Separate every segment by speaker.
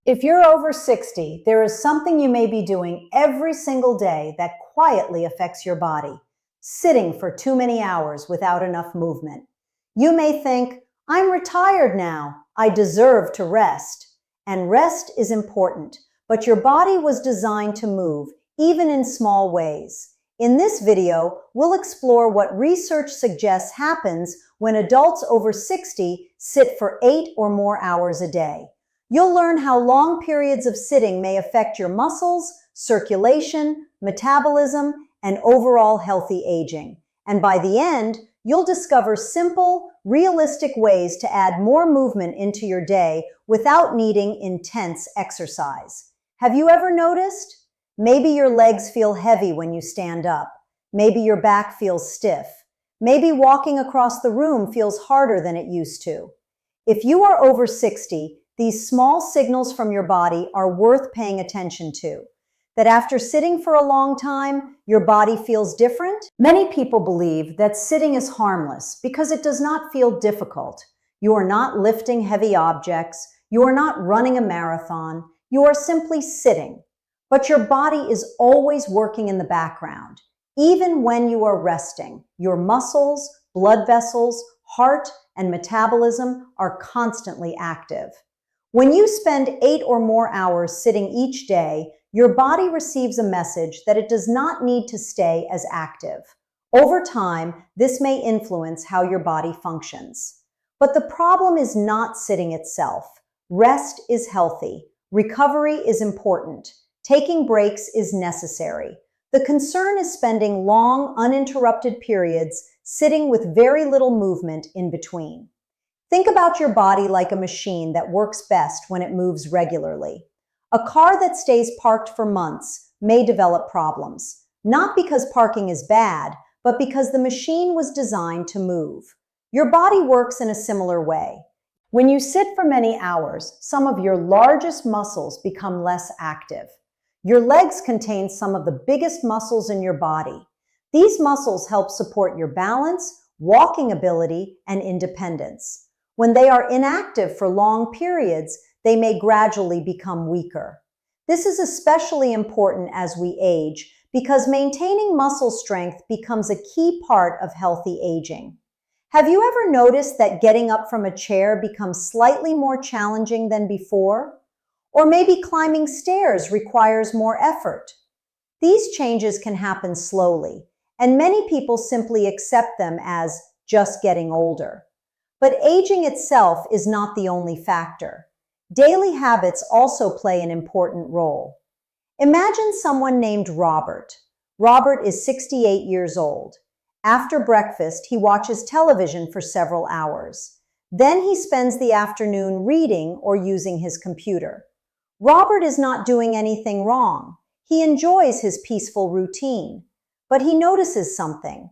Speaker 1: If you're over 60, there is something you may be doing every single day that quietly affects your body. Sitting for too many hours without enough movement. You may think, I'm retired now. I deserve to rest. And rest is important, but your body was designed to move, even in small ways. In this video, we'll explore what research suggests happens when adults over 60 sit for 8 or more hours a day. You'll learn how long periods of sitting may affect your muscles, circulation, metabolism, and overall healthy aging. And by the end, you'll discover simple, realistic ways to add more movement into your day without needing intense exercise. Have you ever noticed? Maybe your legs feel heavy when you stand up. Maybe your back feels stiff. Maybe walking across the room feels harder than it used to. If you are over 60, these small signals from your body are worth paying attention to. That after sitting for a long time, your body feels different? Many people believe that sitting is harmless because it does not feel difficult. You are not lifting heavy objects. You are not running a marathon. You are simply sitting. But your body is always working in the background. Even when you are resting, your muscles, blood vessels, heart, and metabolism are constantly active. When you spend 8 or more hours sitting each day, your body receives a message that it does not need to stay as active. Over time, this may influence how your body functions. But the problem is not sitting itself. Rest is healthy. Recovery is important. Taking breaks is necessary. The concern is spending long, uninterrupted periods sitting with very little movement in between. Think about your body like a machine that works best when it moves regularly. A car that stays parked for months may develop problems, not because parking is bad, but because the machine was designed to move. Your body works in a similar way. When you sit for many hours, some of your largest muscles become less active. Your legs contain some of the biggest muscles in your body. These muscles help support your balance, walking ability, and independence. When they are inactive for long periods, they may gradually become weaker. This is especially important as we age because maintaining muscle strength becomes a key part of healthy aging. Have you ever noticed that getting up from a chair becomes slightly more challenging than before? Or maybe climbing stairs requires more effort? These changes can happen slowly, and many people simply accept them as just getting older. But aging itself is not the only factor. Daily habits also play an important role. Imagine someone named Robert. Robert is 68 years old. After breakfast, he watches television for several hours. Then he spends the afternoon reading or using his computer. Robert is not doing anything wrong. He enjoys his peaceful routine, but he notices something.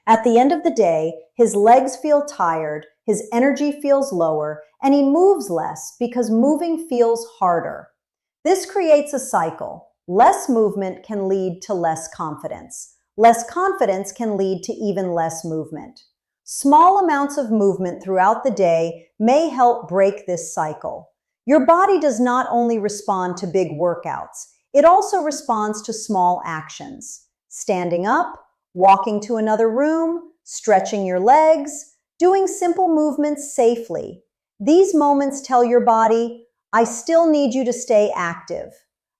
Speaker 1: At the end of the day, his legs feel tired, his energy feels lower, and he moves less because moving feels harder. This creates a cycle. Less movement can lead to less confidence. Less confidence can lead to even less movement. Small amounts of movement throughout the day may help break this cycle. Your body does not only respond to big workouts, it also responds to small actions. Standing up, walking to another room, stretching your legs, doing simple movements safely. These moments tell your body, I still need you to stay active.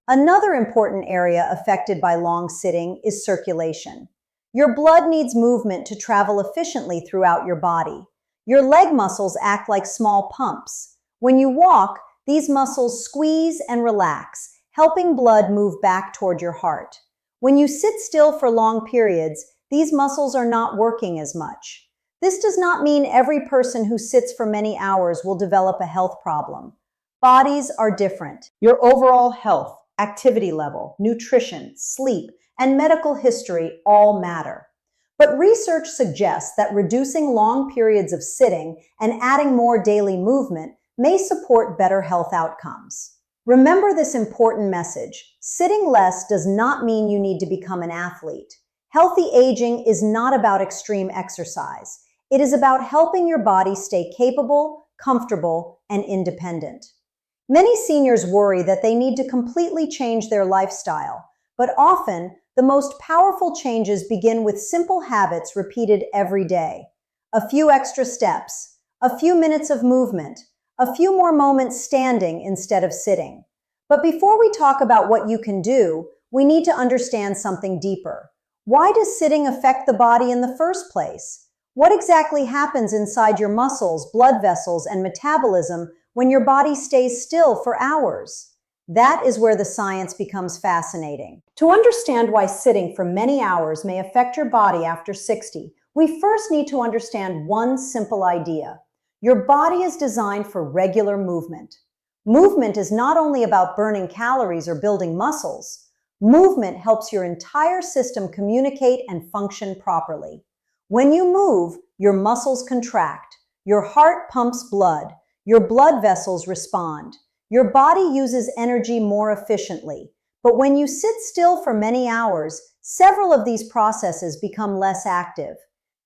Speaker 1: Another important area affected by long sitting is circulation. Your blood needs movement to travel efficiently throughout your body. Your leg muscles act like small pumps. When you walk, these muscles squeeze and relax, helping blood move back toward your heart. When you sit still for long periods, these muscles are not working as much. This does not mean every person who sits for many hours will develop a health problem. Bodies are different. Your overall health, activity level, nutrition, sleep, and medical history all matter. But research suggests that reducing long periods of sitting and adding more daily movement may support better health outcomes. Remember this important message. Sitting less does not mean you need to become an athlete. Healthy aging is not about extreme exercise. It is about helping your body stay capable, comfortable, and independent. Many seniors worry that they need to completely change their lifestyle, but often the most powerful changes begin with simple habits repeated every day. A few extra steps, a few minutes of movement, a few more moments standing instead of sitting. But before we talk about what you can do, we need to understand something deeper. Why does sitting affect the body in the first place? What exactly happens inside your muscles, blood vessels, and metabolism when your body stays still for hours? That is where the science becomes fascinating. To understand why sitting for many hours may affect your body after 60, we first need to understand one simple idea. Your body is designed for regular movement. Movement is not only about burning calories or building muscles. Movement helps your entire system communicate and function properly. When you move, your muscles contract, your heart pumps blood, your blood vessels respond. Your body uses energy more efficiently. But when you sit still for many hours, several of these processes become less active.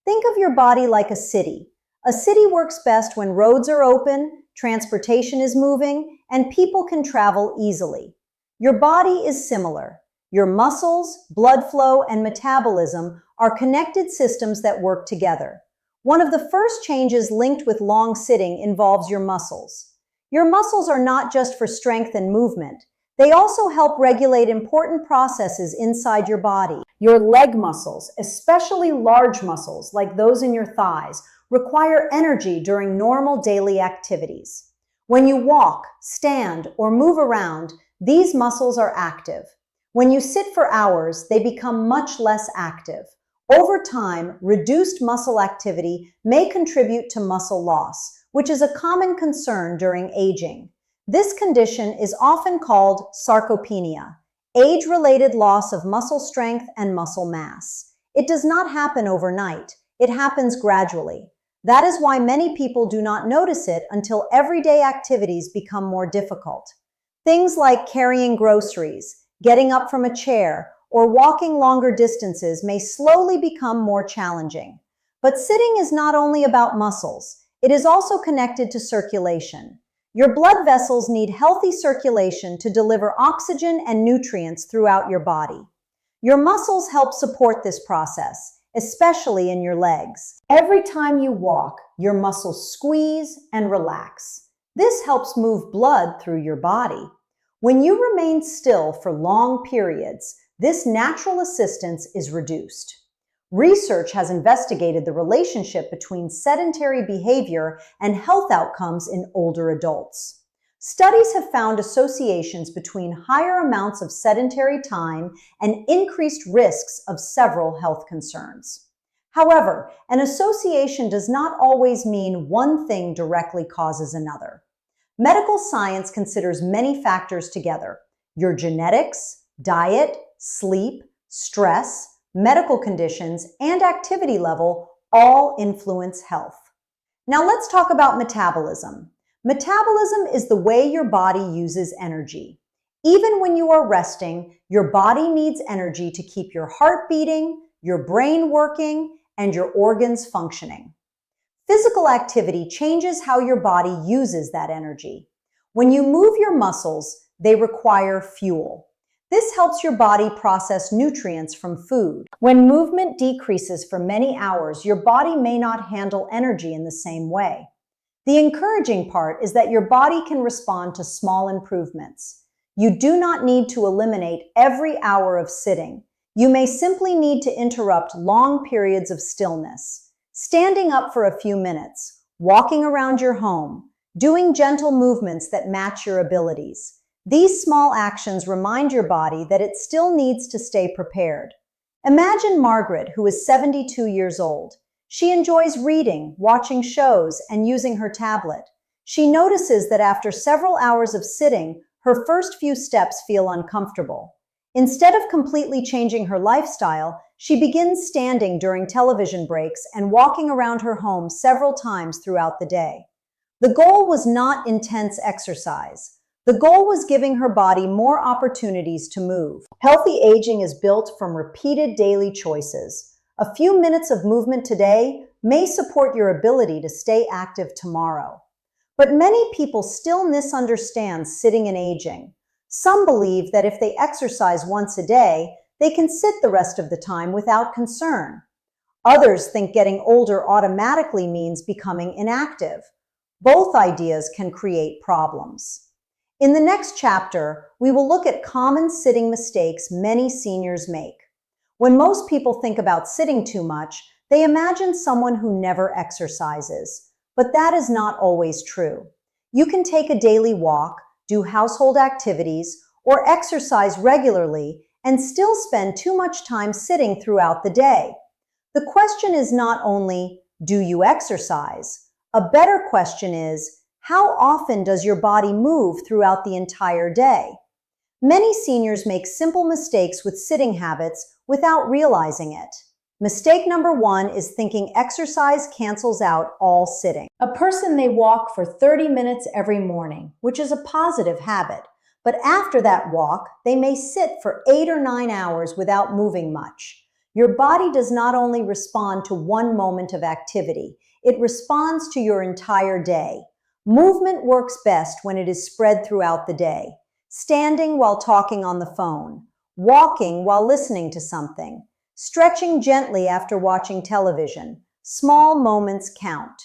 Speaker 1: Think of your body like a city. A city works best when roads are open, transportation is moving, and people can travel easily. Your body is similar. Your muscles, blood flow, and metabolism are connected systems that work together. One of the first changes linked with long sitting involves your muscles. Your muscles are not just for strength and movement. They also help regulate important processes inside your body. Your leg muscles, especially large muscles like those in your thighs, require energy during normal daily activities. When you walk, stand, or move around, these muscles are active. When you sit for hours, they become much less active. Over time, reduced muscle activity may contribute to muscle loss, which is a common concern during aging. This condition is often called sarcopenia, age-related loss of muscle strength and muscle mass. It does not happen overnight. It happens gradually. That is why many people do not notice it until everyday activities become more difficult. Things like carrying groceries, getting up from a chair, or walking longer distances may slowly become more challenging. But sitting is not only about muscles. It is also connected to circulation. Your blood vessels need healthy circulation to deliver oxygen and nutrients throughout your body. Your muscles help support this process, especially in your legs. Every time you walk, your muscles squeeze and relax. This helps move blood through your body. When you remain still for long periods, this natural assistance is reduced. Research has investigated the relationship between sedentary behavior and health outcomes in older adults. Studies have found associations between higher amounts of sedentary time and increased risks of several health concerns. However, an association does not always mean one thing directly causes another. Medical science considers many factors together: your genetics, diet, sleep, stress, medical conditions, and activity level all influence health. Now let's talk about metabolism. Metabolism is the way your body uses energy. Even when you are resting, your body needs energy to keep your heart beating, your brain working, and your organs functioning. Physical activity changes how your body uses that energy. When you move your muscles, they require fuel. This helps your body process nutrients from food. When movement decreases for many hours, your body may not handle energy in the same way. The encouraging part is that your body can respond to small improvements. You do not need to eliminate every hour of sitting. You may simply need to interrupt long periods of stillness. Standing up for a few minutes, walking around your home, doing gentle movements that match your abilities. These small actions remind your body that it still needs to stay prepared. Imagine Margaret, who is 72 years old. She enjoys reading, watching shows, and using her tablet. She notices that after several hours of sitting, her first few steps feel uncomfortable. Instead of completely changing her lifestyle, she begins standing during television breaks and walking around her home several times throughout the day. The goal was not intense exercise. The goal was giving her body more opportunities to move. Healthy aging is built from repeated daily choices. A few minutes of movement today may support your ability to stay active tomorrow. But many people still misunderstand sitting and aging. Some believe that if they exercise once a day, they can sit the rest of the time without concern. Others think getting older automatically means becoming inactive. Both ideas can create problems. In the next chapter, we will look at common sitting mistakes many seniors make. When most people think about sitting too much, they imagine someone who never exercises. But that is not always true. You can take a daily walk, do household activities, or exercise regularly and still spend too much time sitting throughout the day. The question is not only, do you exercise? A better question is, how often does your body move throughout the entire day? Many seniors make simple mistakes with sitting habits without realizing it. Mistake number 1 is thinking exercise cancels out all sitting. A person may walk for 30 minutes every morning, which is a positive habit. But after that walk, they may sit for 8 or 9 hours without moving much. Your body does not only respond to one moment of activity, it responds to your entire day. Movement works best when it is spread throughout the day. Standing while talking on the phone, walking while listening to something, stretching gently after watching television. Small moments count.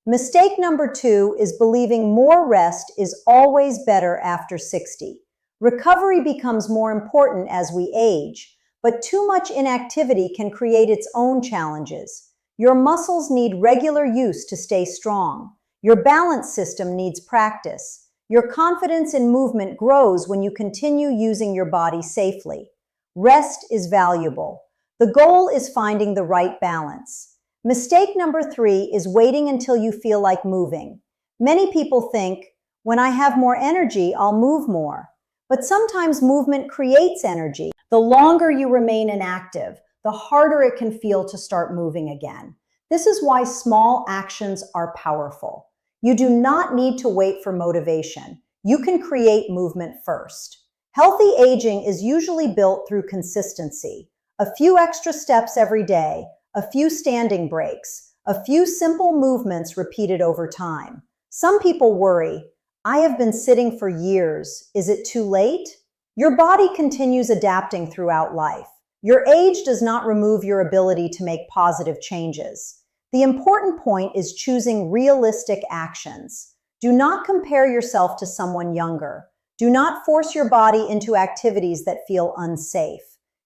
Speaker 1: Mistake number 2 is believing more rest is always better after 60. Recovery becomes more important as we age, but too much inactivity can create its own challenges. Your muscles need regular use to stay strong. Your balance system needs practice. Your confidence in movement grows when you continue using your body safely. Rest is valuable. The goal is finding the right balance. Mistake number 3 is waiting until you feel like moving. Many people think, when I have more energy, I'll move more. But sometimes movement creates energy. The longer you remain inactive, the harder it can feel to start moving again. This is why small actions are powerful. You do not need to wait for motivation. You can create movement first. Healthy aging is usually built through consistency. A few extra steps every day, a few standing breaks, a few simple movements repeated over time. Some people worry, I have been sitting for years. Is it too late? Your body continues adapting throughout life. Your age does not remove your ability to make positive changes. The important point is choosing realistic actions. Do not compare yourself to someone younger. Do not force your body into activities that feel unsafe.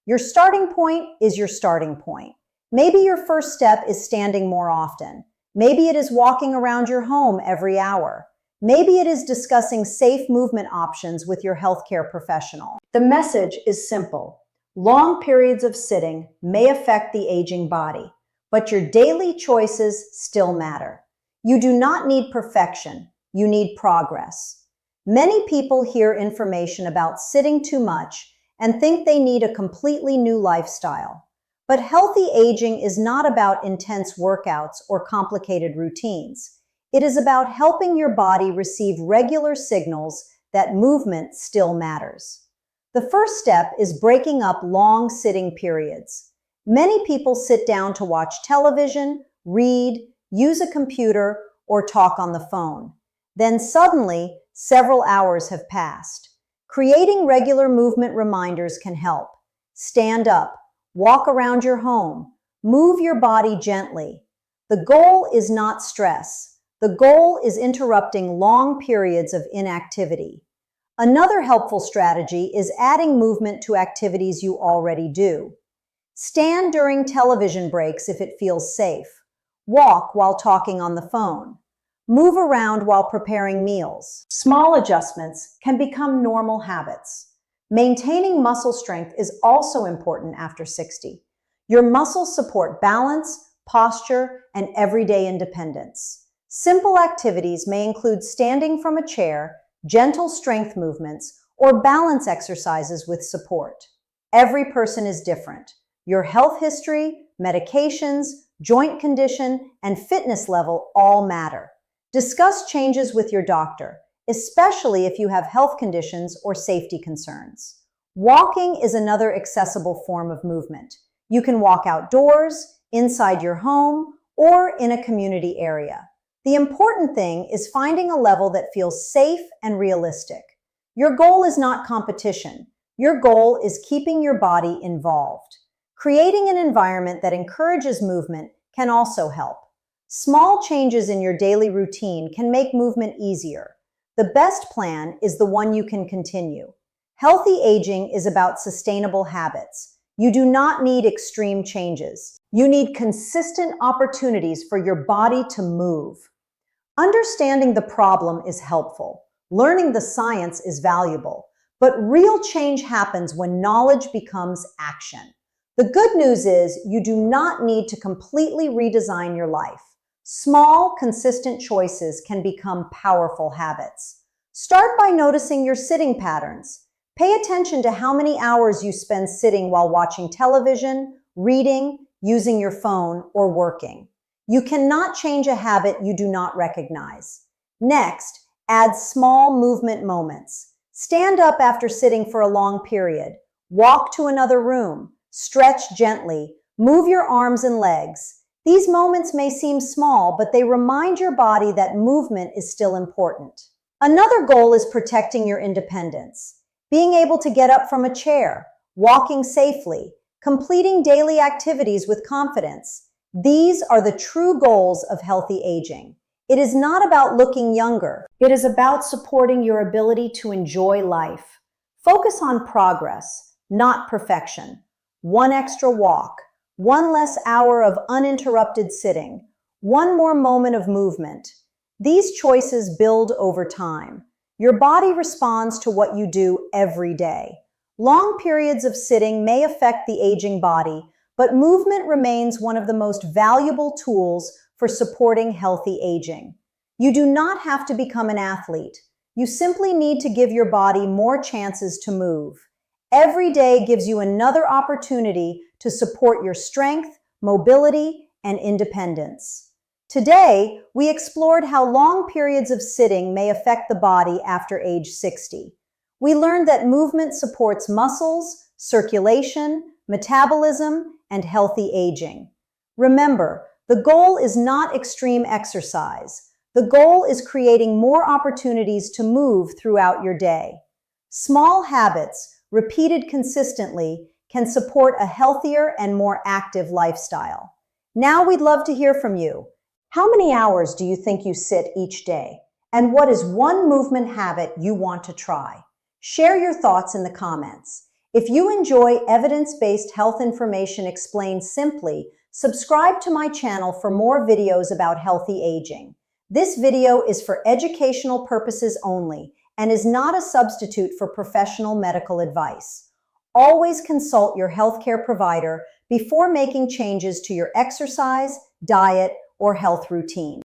Speaker 1: Your starting point is your starting point. Maybe your first step is standing more often. Maybe it is walking around your home every hour. Maybe it is discussing safe movement options with your healthcare professional. The message is simple. Long periods of sitting may affect the aging body, but your daily choices still matter. You do not need perfection. You need progress. Many people hear information about sitting too much and think they need a completely new lifestyle. But healthy aging is not about intense workouts or complicated routines. It is about helping your body receive regular signals that movement still matters. The first step is breaking up long sitting periods. Many people sit down to watch television, read, use a computer, or talk on the phone. Then suddenly, several hours have passed. Creating regular movement reminders can help. Stand up, walk around your home, move your body gently. The goal is not stress. The goal is interrupting long periods of inactivity. Another helpful strategy is adding movement to activities you already do. Stand during television breaks if it feels safe. Walk while talking on the phone. Move around while preparing meals. Small adjustments can become normal habits. Maintaining muscle strength is also important after 60. Your muscles support balance, posture, and everyday independence. Simple activities may include standing from a chair, gentle strength movements, or balance exercises with support. Every person is different. Your health history, medications, joint condition, and fitness level all matter. Discuss changes with your doctor, especially if you have health conditions or safety concerns. Walking is another accessible form of movement. You can walk outdoors, inside your home, or in a community area. The important thing is finding a level that feels safe and realistic. Your goal is not competition. Your goal is keeping your body involved. Creating an environment that encourages movement can also help. Small changes in your daily routine can make movement easier. The best plan is the one you can continue. Healthy aging is about sustainable habits. You do not need extreme changes. You need consistent opportunities for your body to move. Understanding the problem is helpful. Learning the science is valuable. But real change happens when knowledge becomes action. The good news is you do not need to completely redesign your life. Small, consistent choices can become powerful habits. Start by noticing your sitting patterns. Pay attention to how many hours you spend sitting while watching television, reading, using your phone, or working. You cannot change a habit you do not recognize. Next, add small movement moments. Stand up after sitting for a long period. Walk to another room. Stretch gently. Move your arms and legs. These moments may seem small, but they remind your body that movement is still important. Another goal is protecting your independence. Being able to get up from a chair, walking safely, completing daily activities with confidence. These are the true goals of healthy aging. It is not about looking younger. It is about supporting your ability to enjoy life. Focus on progress, not perfection. One extra walk, one less hour of uninterrupted sitting, one more moment of movement. These choices build over time. Your body responds to what you do every day. Long periods of sitting may affect the aging body, but movement remains one of the most valuable tools for supporting healthy aging. You do not have to become an athlete. You simply need to give your body more chances to move. Every day gives you another opportunity to support your strength, mobility, and independence. Today, we explored how long periods of sitting may affect the body after age 60. We learned that movement supports muscles, circulation, metabolism, and healthy aging. Remember, the goal is not extreme exercise. The goal is creating more opportunities to move throughout your day. Small habits, repeated consistently, can support a healthier and more active lifestyle. Now we'd love to hear from you. How many hours do you think you sit each day? And what is one movement habit you want to try? Share your thoughts in the comments. If you enjoy evidence-based health information explained simply, subscribe to my channel for more videos about healthy aging. This video is for educational purposes only and is not a substitute for professional medical advice. Always consult your healthcare provider before making changes to your exercise, diet, or health routine.